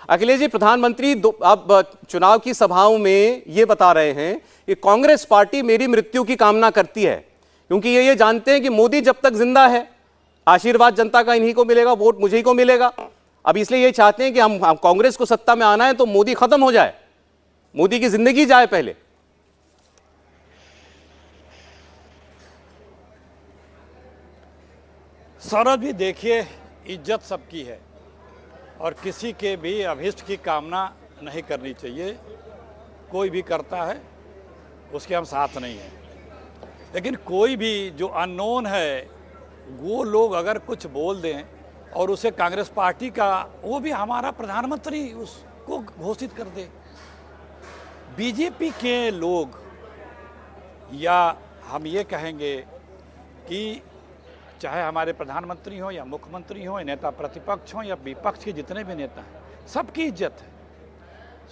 अखिलेश जी, प्रधानमंत्री अब चुनाव की सभाओं में ये बता रहे हैं कि कांग्रेस पार्टी मेरी मृत्यु की कामना करती है, क्योंकि ये जानते हैं कि मोदी जब तक जिंदा है आशीर्वाद जनता का इन्हीं को मिलेगा, वोट मुझे ही को मिलेगा। अब इसलिए ये चाहते हैं कि हम कांग्रेस को सत्ता में आना है तो मोदी खत्म हो जाए, मोदी की जिंदगी जाए पहले। सौरभ जी देखिए, इज्जत सबकी है और किसी के भी अभिष्ट की कामना नहीं करनी चाहिए। कोई भी करता है उसके हम साथ नहीं हैं, लेकिन कोई भी जो अननोन है वो लोग अगर कुछ बोल दें और उसे कांग्रेस पार्टी का, वो भी हमारा प्रधानमंत्री, उसको घोषित कर दे। बीजेपी के लोग, या हम ये कहेंगे कि चाहे हमारे प्रधानमंत्री हो या मुख्यमंत्री हो या नेता प्रतिपक्ष हो या विपक्ष के जितने भी नेता हैं, सबकी इज्जत है।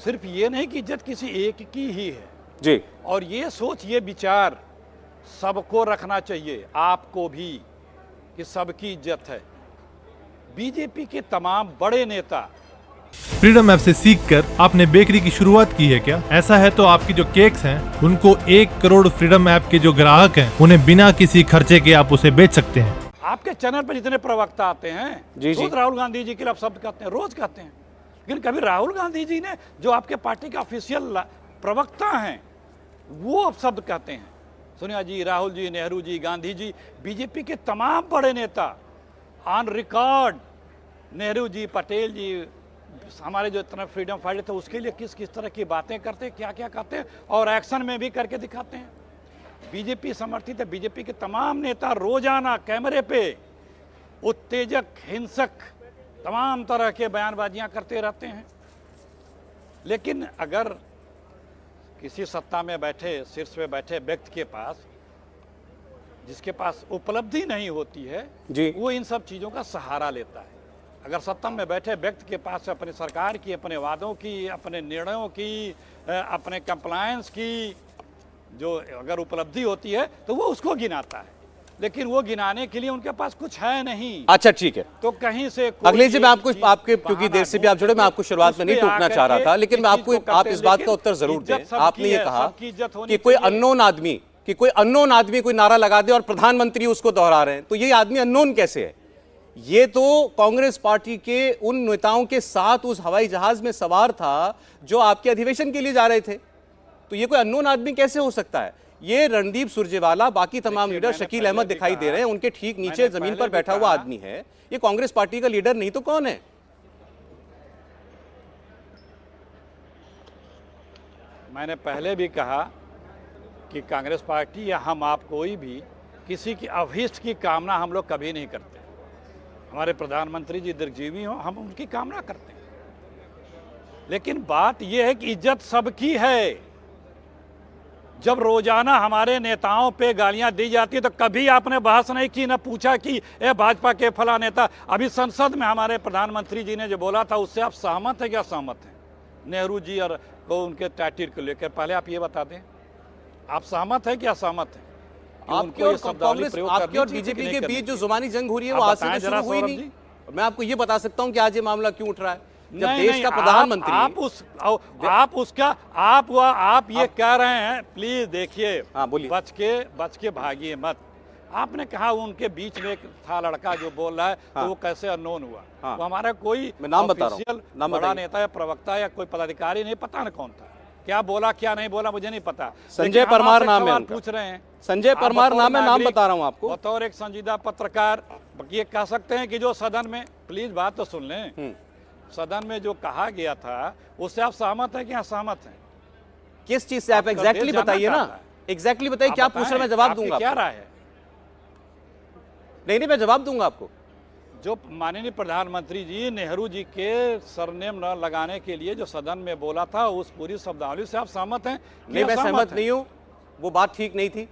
सिर्फ ये नहीं कि इज्जत किसी एक की ही है जी। और ये सोच, ये विचार सबको रखना चाहिए, आपको भी, कि सबकी इज्जत है। बीजेपी के तमाम बड़े नेता फ्रीडम ऐप से सीखकर आपने बेकरी की शुरुआत की है क्या? ऐसा है तो आपकी जो केक्स हैं उनको 1 करोड़ फ्रीडम ऐप के जो ग्राहक हैं उन्हें बिना किसी खर्चे के आप उसे बेच सकते हैं। आपके चैनल पर जितने प्रवक्ता आते हैं रोज राहुल गांधी जी के लिए आप शब्द कहते हैं, रोज कहते हैं, लेकिन कभी राहुल गांधी जी ने, जो आपके पार्टी के ऑफिशियल प्रवक्ता हैं, वो अब शब्द कहते हैं। सोनिया जी, राहुल जी, नेहरू जी, गांधी जी, बीजेपी के तमाम बड़े नेता ऑन रिकॉर्ड, नेहरू जी, पटेल जी, हमारे जो इतना फ्रीडम फाइटर थे उसके लिए किस किस तरह की बातें करते हैं, क्या क्या करते हैं और एक्शन में भी करके दिखाते हैं। बीजेपी समर्थित है, बीजेपी के तमाम नेता रोजाना कैमरे पे उत्तेजक, हिंसक, तमाम तरह के बयानबाजियां करते रहते हैं। लेकिन अगर किसी सत्ता में बैठे, शीर्ष पे बैठे व्यक्ति के पास, जिसके पास उपलब्धि नहीं होती है जी, वो इन सब चीज़ों का सहारा लेता है। अगर सत्ता में बैठे व्यक्ति के पास अपनी सरकार की, अपने वादों की, अपने निर्णयों की, अपने कंप्लायंस की जो अगर उपलब्धि होती है तो वो उसको गिनाता है, लेकिन वो गिनाने के लिए उनके पास कुछ है नहीं। अच्छा ठीक है, तो कहीं से अखिलेश जी, मैं आपको, आपके क्योंकि देर से भी आप जुड़े, मैं आपको शुरुआत में नहीं टोकना चाह रहा था, लेकिन मैं आपको, आप इस बात का उत्तर जरूर दें। आपने ये कहा कि कोई अननोन आदमी, कोई नारा लगा दे और प्रधानमंत्री उसको दोहरा रहे हैं, तो ये आदमी अननोन कैसे है? ये तो कांग्रेस पार्टी के उन नेताओं के साथ उस हवाई जहाज में सवार था जो आपके अधिवेशन के लिए जा रहे थे, तो ये कोई अननोन आदमी कैसे हो सकता है? ये रणदीप सुरजेवाला, बाकी तमाम लीडर, शकील अहमद दिखाई दे रहे हैं, उनके ठीक नीचे जमीन पर बैठा हुआ आदमी है। ये कांग्रेस पार्टी का लीडर नहीं तो कौन है? मैंने पहले भी कहा कि कांग्रेस पार्टी या हम आप कोई भी किसी की अभीष्ट की कामना हम लोग कभी नहीं करते। हमारे प्रधानमंत्री जी दीर्घजीवी हों, हम उनकी कामना करते हैं, लेकिन बात यह है कि इज्जत सबकी है। जब रोजाना हमारे नेताओं पे गालियां दी जाती है तो कभी आपने बहस नहीं की, न पूछा कि ए भाजपा के फला नेता, अभी संसद में हमारे प्रधानमंत्री जी ने जो बोला था उससे आप सहमत है क्या? सहमत हैं नेहरू जी और को उनके टैटिर को लेकर, पहले आप ये बता दें, आप सहमत है क्या? सहमत है? आपके और कांग्रेस, आपके और बीजेपी के बीच जो जुबानी जंग हो रही है वो आज से शुरू हुई नहीं। मैं आपको ये बता सकता हूं कि आज ये मामला क्यों उठ रहा है, जब देश का प्रधानमंत्री, आप ये कह रहे हैं, प्लीज देखिए, बोलिए, बच के भागिए मत। आपने कहा उनके बीच में एक था लड़का जो बोल रहा है, तो वो कैसे अननोन हुआ? वो हमारा कोई ऑफिशियल बड़ा नेता या प्रवक्ता या कोई पदाधिकारी नहीं, पता न कौन था, क्या बोला क्या नहीं बोला मुझे नहीं पता। संजय परमार नाम है, पूछ रहे हैं, संजय परमार नाम है, नाम बता रहा हूं आपको। बतौर एक संजीदा पत्रकार ये कह सकते हैं कि जो सदन में, प्लीज बात तो सुन लें, सदन में जो कहा गया था उससे आप सहमत हैं कि असहमत हैं? किस चीज से? आप एग्जैक्टली बताइए ना, एग्जैक्टली बताइए, क्या पूछ रहे, मैं जवाब दूंगा। क्या राय है? नहीं, मैं जवाब दूंगा आपको। जो माननीय प्रधानमंत्री जी नेहरू जी के सरनेम न लगाने के लिए जो सदन में बोला था, उस पूरी शब्दावली से आप सहमत हैं? नहीं, मैं सहमत नहीं हूं, वो बात ठीक नहीं थी,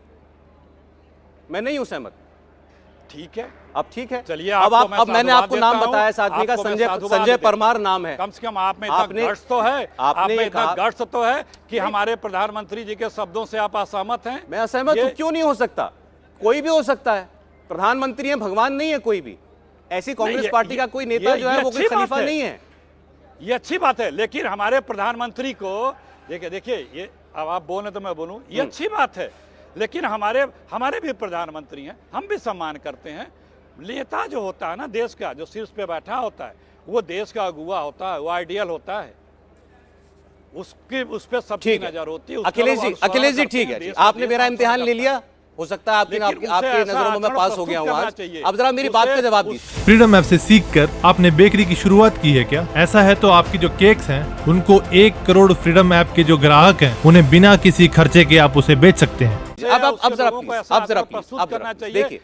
मैं नहीं हूं सहमत। ठीक है, अब ठीक है, चलिए। अब मैंने आपको नाम बताया इस आदमी का, संजय परमार नाम है। कम से कम आप में इतना गट्स तो है, आप में इतना गट्स तो है कि हमारे प्रधानमंत्री जी के शब्दों से आप असहमत हैं? मैं असहमत हूं, क्यों नहीं हो सकता? कोई भी हो सकता है, प्रधानमंत्री है, भगवान नहीं है कोई भी। ऐसी कांग्रेस पार्टी का कोई नेता जो है वो कोई खलीफा नहीं है। ये अच्छी बात है, लेकिन हमारे प्रधानमंत्री को देखिए ये अब आप बोले तो मैं बोलूं, ये अच्छी बात है, लेकिन हमारे भी प्रधानमंत्री हैं, हम भी सम्मान करते हैं। नेता जो होता है ना देश का, जो शीर्ष पे बैठा होता है, वो देश का अगुवा होता है, वो आइडियल होता है, उस पे सबकी नजर होती है। अखिलेश जी ठीक है, आपने मेरा इम्तिहान ले लिया, हो सकता है आपकी नजरों में मैं पास हो गया हूँ आज। अब जरा मेरी बात का जवाब दीजिए। फ्रीडम ऐप से सीखकर आपने बेकरी की शुरुआत की है क्या? ऐसा है तो आपकी जो केक्स हैं उनको 1 करोड़ फ्रीडम ऐप के जो ग्राहक हैं उन्हें बिना किसी खर्चे के आप उसे बेच सकते हैं। अब जरा देखिए,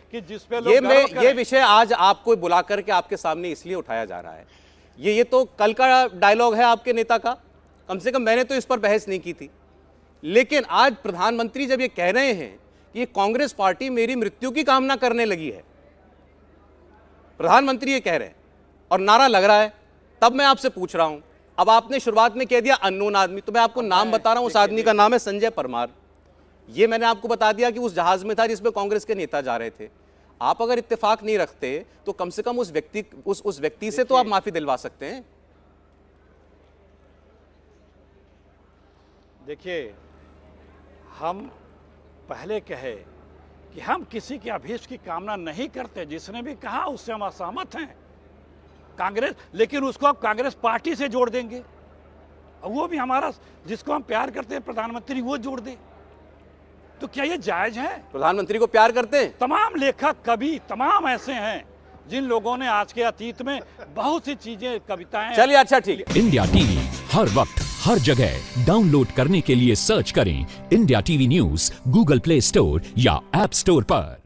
ये विषय आज आपको बुला करके आपके सामने इसलिए उठाया जा रहा है, ये तो कल का डायलॉग है आपके नेता का, कम से कम मैंने तो इस पर बहस नहीं की थी। लेकिन आज प्रधानमंत्री जब ये कह रहे हैं कि कांग्रेस पार्टी मेरी मृत्यु की कामना करने लगी है, प्रधानमंत्री ये कह रहे हैं और नारा लग रहा है, तब मैं आपसे पूछ रहा हूं। अब आपने शुरुआत में कह दिया अननोन आदमी, तो मैं आपको नाम बता रहा हूं, उस आदमी का नाम है संजय परमार। ये मैंने आपको बता दिया कि उस जहाज में था जिसमें कांग्रेस के नेता जा रहे थे। आप अगर इत्तेफाक नहीं रखते तो कम से कम उस व्यक्ति से तो आप माफी दिलवा सकते हैं। देखिए, हम पहले कहे कि हम किसी के अभीष्ट की कामना नहीं करते, जिसने भी कहा उससे हम असहमत हैं कांग्रेस, लेकिन उसको आप कांग्रेस पार्टी से जोड़ देंगे, और वो भी हमारा जिसको हम प्यार करते हैं प्रधानमंत्री, वो जोड़ दे, तो क्या ये जायज है? प्रधानमंत्री को प्यार करते हैं तमाम लेखक, कवि, तमाम ऐसे हैं जिन लोगों ने आज के अतीत में बहुत सी चीजें, कविताएं। चलिए, अच्छा ठीक है। इंडिया टीवी हर वक्त हर जगह डाउनलोड करने के लिए सर्च करें India TV news Google play store या ऐप स्टोर पर।